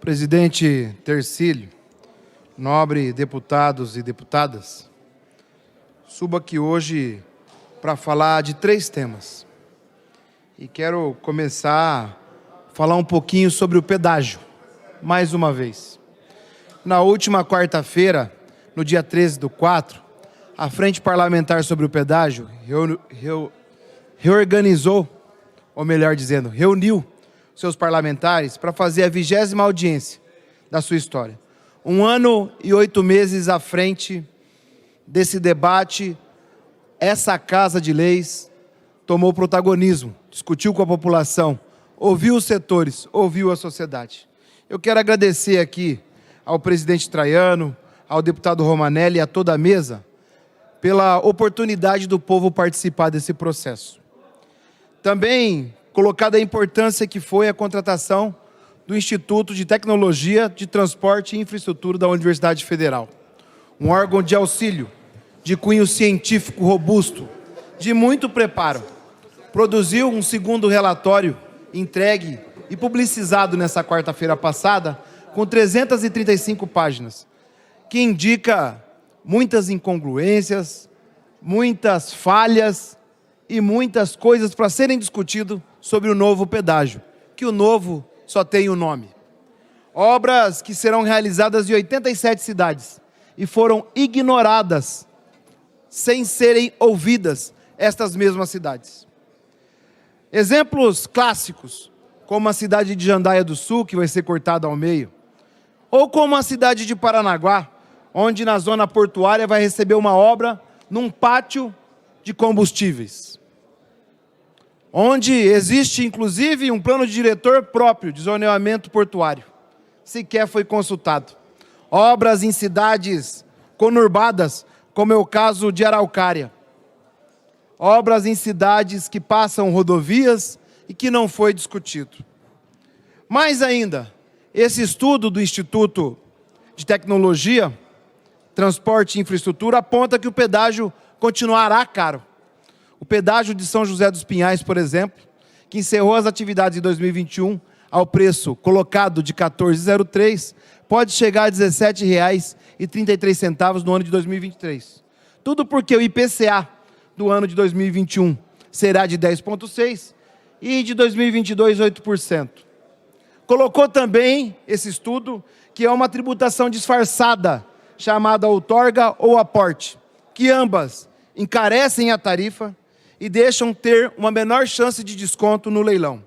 Presidente Tercílio, nobre deputados e deputadas, subo aqui hoje para falar de 3 temas. E quero começar a falar um pouquinho sobre o pedágio, mais uma vez. Na última quarta-feira, no dia 13/4, a Frente Parlamentar sobre o Pedágio reorganizou, ou melhor dizendo, reuniu seus parlamentares para fazer a 20ª audiência da sua história. 1 ano e 8 meses à frente desse debate, essa Casa de Leis tomou protagonismo, discutiu com a população, ouviu os setores, ouviu a sociedade. Eu quero agradecer aqui ao presidente Traiano, ao deputado Romanelli e a toda a mesa pela oportunidade do povo participar desse processo. Também colocada a importância que foi a contratação do Instituto de Tecnologia de Transporte e Infraestrutura da Universidade Federal. Um órgão de auxílio, de cunho científico robusto, de muito preparo. Produziu um segundo relatório entregue e publicizado nessa quarta-feira passada, com 335 páginas, que indica muitas incongruências, muitas falhas e muitas coisas para serem discutidas sobre o novo pedágio, que o novo só tem o nome. Obras que serão realizadas em 87 cidades e foram ignoradas, sem serem ouvidas, estas mesmas cidades. Exemplos clássicos, como a cidade de Jandaia do Sul, que vai ser cortada ao meio, ou como a cidade de Paranaguá, onde na zona portuária vai receber uma obra num pátio de combustíveis, onde existe inclusive um plano de diretor próprio de zoneamento portuário, sequer foi consultado. Obras em cidades conurbadas, como é o caso de Araucária. Obras em cidades que passam rodovias e que não foi discutido. Mais ainda, esse estudo do Instituto de Tecnologia, Transporte e Infraestrutura aponta que o pedágio continuará caro. O pedágio de São José dos Pinhais, por exemplo, que encerrou as atividades em 2021 ao preço colocado de R$ 14,03, pode chegar a R$ 17,33 no ano de 2023. Tudo porque o IPCA do ano de 2021 será de 10,6% e de 2022, 8%. Colocou também esse estudo que é uma tributação disfarçada, chamada outorga ou aporte, que ambas encarecem a tarifa e deixam ter uma menor chance de desconto no leilão.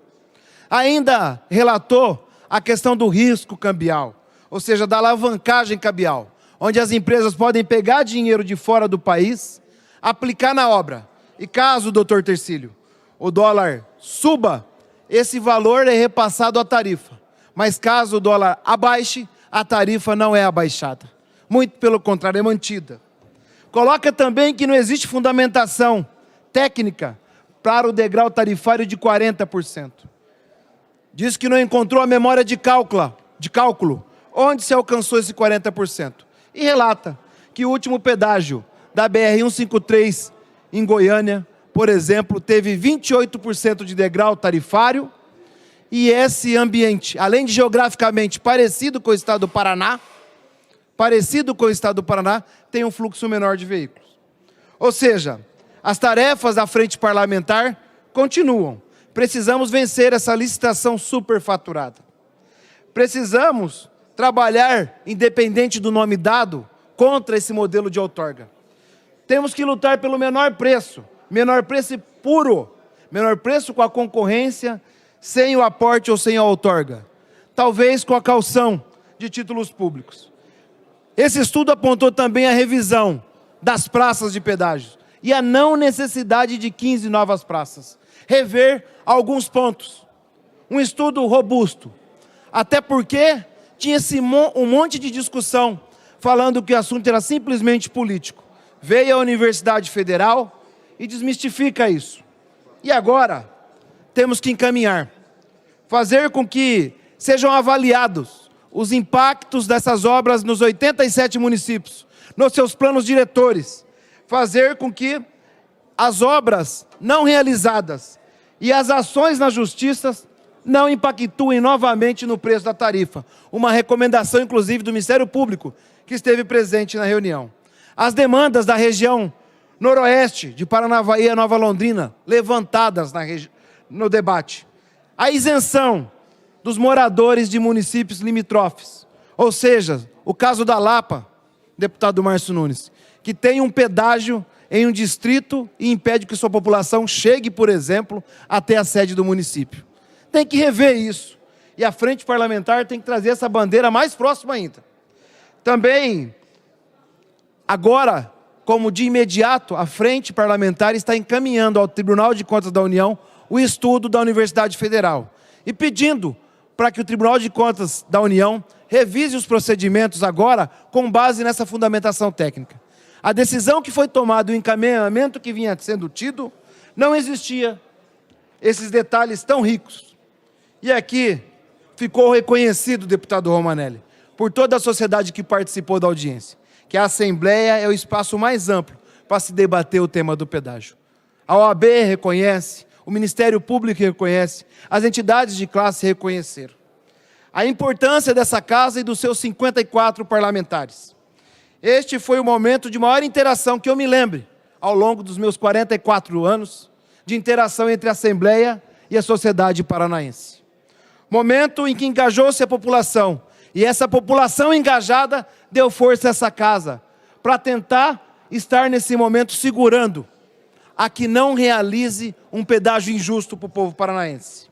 Ainda relatou a questão do risco cambial, ou seja, da alavancagem cambial, onde as empresas podem pegar dinheiro de fora do país, aplicar na obra. E caso, doutor Tercílio, o dólar suba, esse valor é repassado à tarifa. Mas caso o dólar abaixe, a tarifa não é abaixada. Muito pelo contrário, é mantida. Coloca também que não existe fundamentação técnica para o degrau tarifário de 40%. Diz que não encontrou a memória de cálculo, onde se alcançou esse 40%. E relata que o último pedágio da BR-153 em Goiânia, por exemplo, teve 28% de degrau tarifário, e esse ambiente, além de geograficamente parecido com o estado do Paraná, tem um fluxo menor de veículos. Ou seja, as tarefas da frente parlamentar continuam. Precisamos vencer essa licitação superfaturada. Precisamos trabalhar, independente do nome dado, contra esse modelo de outorga. Temos que lutar pelo menor preço puro, menor preço com a concorrência, sem o aporte ou sem a outorga. Talvez com a caução de títulos públicos. Esse estudo apontou também a revisão das praças de pedágios e a não necessidade de 15 novas praças. Rever alguns pontos. Um estudo robusto. Até porque tinha um monte de discussão falando que o assunto era simplesmente político. Veio a Universidade Federal e desmistifica isso. E agora temos que encaminhar. Fazer com que sejam avaliados os impactos dessas obras nos 87 municípios, nos seus planos diretores, fazer com que as obras não realizadas e as ações na justiça não impactuem novamente no preço da tarifa. Uma recomendação, inclusive, do Ministério Público, que esteve presente na reunião. As demandas da região noroeste, de Paranavaí a Nova Londrina, levantadas no debate. A isenção dos moradores de municípios limítrofes, ou seja, o caso da Lapa, deputado Márcio Nunes, que tem um pedágio em um distrito e impede que sua população chegue, por exemplo, até a sede do município. Tem que rever isso. E a frente parlamentar tem que trazer essa bandeira mais próxima ainda. Também, agora, como de imediato, a frente parlamentar está encaminhando ao Tribunal de Contas da União o estudo da Universidade Federal e pedindo para que o Tribunal de Contas da União revise os procedimentos agora com base nessa fundamentação técnica. A decisão que foi tomada, o encaminhamento que vinha sendo tido, não existia esses detalhes tão ricos. E aqui ficou reconhecido, deputado Romanelli, por toda a sociedade que participou da audiência, que a Assembleia é o espaço mais amplo para se debater o tema do pedágio. A OAB reconhece, o Ministério Público reconhece, as entidades de classe reconheceram. A importância dessa casa e dos seus 54 parlamentares. Este foi o momento de maior interação que eu me lembre, ao longo dos meus 44 anos, de interação entre a Assembleia e a sociedade paranaense. Momento em que engajou-se a população, e essa população engajada deu força a essa casa, para tentar estar nesse momento segurando a que não realize um pedágio injusto para o povo paranaense.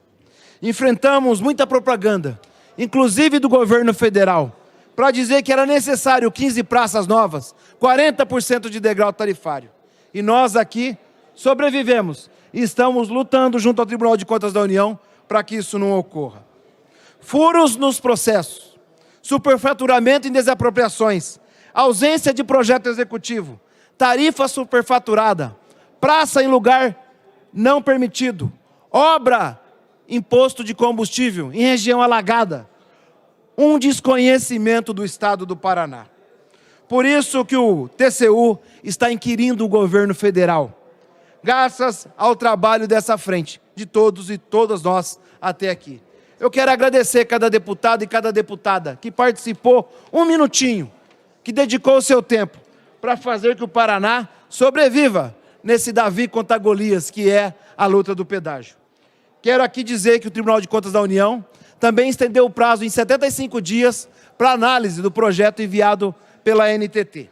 Enfrentamos muita propaganda, inclusive do governo federal, para dizer que era necessário 15 praças novas, 40% de degrau tarifário. E nós aqui sobrevivemos e estamos lutando junto ao Tribunal de Contas da União para que isso não ocorra. Furos nos processos, superfaturamento em desapropriações, ausência de projeto executivo, tarifa superfaturada, praça em lugar não permitido, obra, imposto de combustível em região alagada, um desconhecimento do Estado do Paraná. Por isso que o TCU está inquirindo o governo federal, graças ao trabalho dessa frente, de todos e todas nós até aqui. Eu quero agradecer cada deputado e cada deputada que participou um minutinho, que dedicou o seu tempo para fazer que o Paraná sobreviva nesse Davi contra Golias, que é a luta do pedágio. Quero aqui dizer que o Tribunal de Contas da União também estendeu o prazo em 75 dias para análise do projeto enviado pela NTT.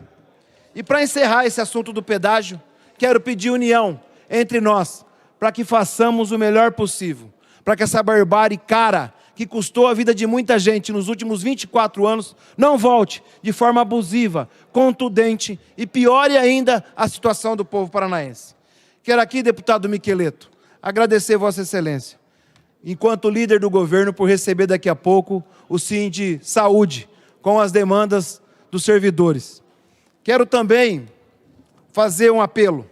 E para encerrar esse assunto do pedágio, quero pedir união entre nós, para que façamos o melhor possível, para que essa barbárie cara, que custou a vida de muita gente nos últimos 24 anos, não volte de forma abusiva, contundente e piore ainda a situação do povo paranaense. Quero aqui, deputado Miqueleto, agradecer Vossa Excelência, enquanto líder do governo, por receber daqui a pouco o Sim de Saúde, com as demandas dos servidores. Quero também fazer um apelo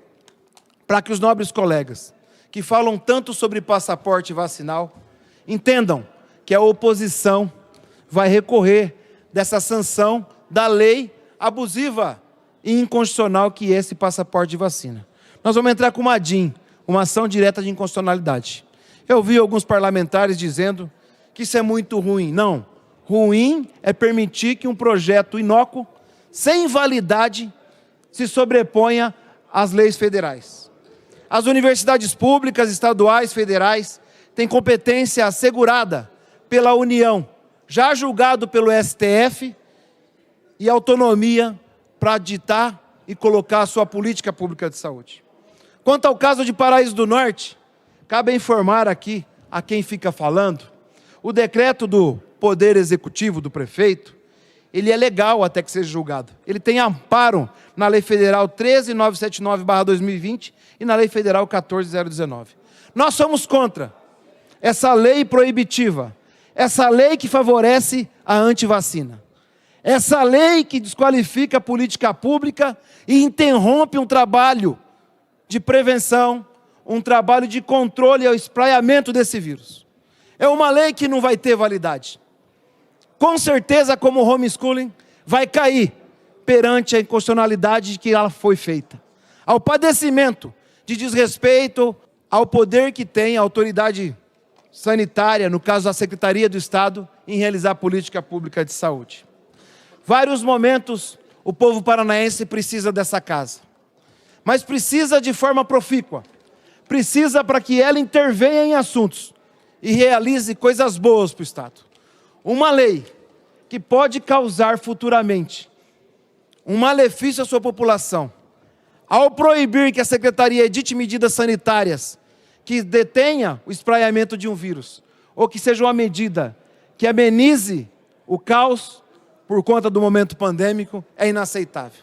para que os nobres colegas, que falam tanto sobre passaporte vacinal, entendam que a oposição vai recorrer dessa sanção da lei abusiva e inconstitucional que é esse passaporte de vacina. Nós vamos entrar com uma ADIM, uma ação direta de inconstitucionalidade. Eu vi alguns parlamentares dizendo que isso é muito ruim. Não, ruim é permitir que um projeto inócuo, sem validade, se sobreponha às leis federais. As universidades públicas, estaduais, federais, têm competência assegurada pela União, já julgado pelo STF, e autonomia para ditar e colocar a sua política pública de saúde. Quanto ao caso de Paraíso do Norte, cabe informar aqui a quem fica falando, o decreto do Poder Executivo do prefeito, ele é legal até que seja julgado. Ele tem amparo na Lei Federal 13.979/2020 e na Lei Federal 14.019. Nós somos contra essa lei proibitiva, essa lei que favorece a antivacina, essa lei que desqualifica a política pública e interrompe um trabalho de prevenção, um trabalho de controle ao espraiamento desse vírus. É uma lei que não vai ter validade. Com certeza, como o homeschooling, vai cair perante a inconstitucionalidade de que ela foi feita. Ao padecimento de desrespeito ao poder que tem a autoridade sanitária, no caso da Secretaria do Estado, em realizar política pública de saúde. Vários momentos o povo paranaense precisa dessa casa, mas precisa de forma profícua, precisa para que ela intervenha em assuntos e realize coisas boas para o Estado. Uma lei que pode causar futuramente um malefício à sua população, ao proibir que a Secretaria edite medidas sanitárias que detenha o espraiamento de um vírus, ou que seja uma medida que amenize o caos por conta do momento pandêmico, é inaceitável.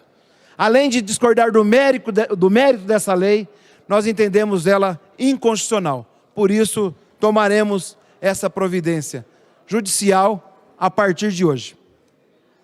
Além de discordar do mérito dessa lei, nós entendemos ela inconstitucional. Por isso, tomaremos essa providência judicial a partir de hoje.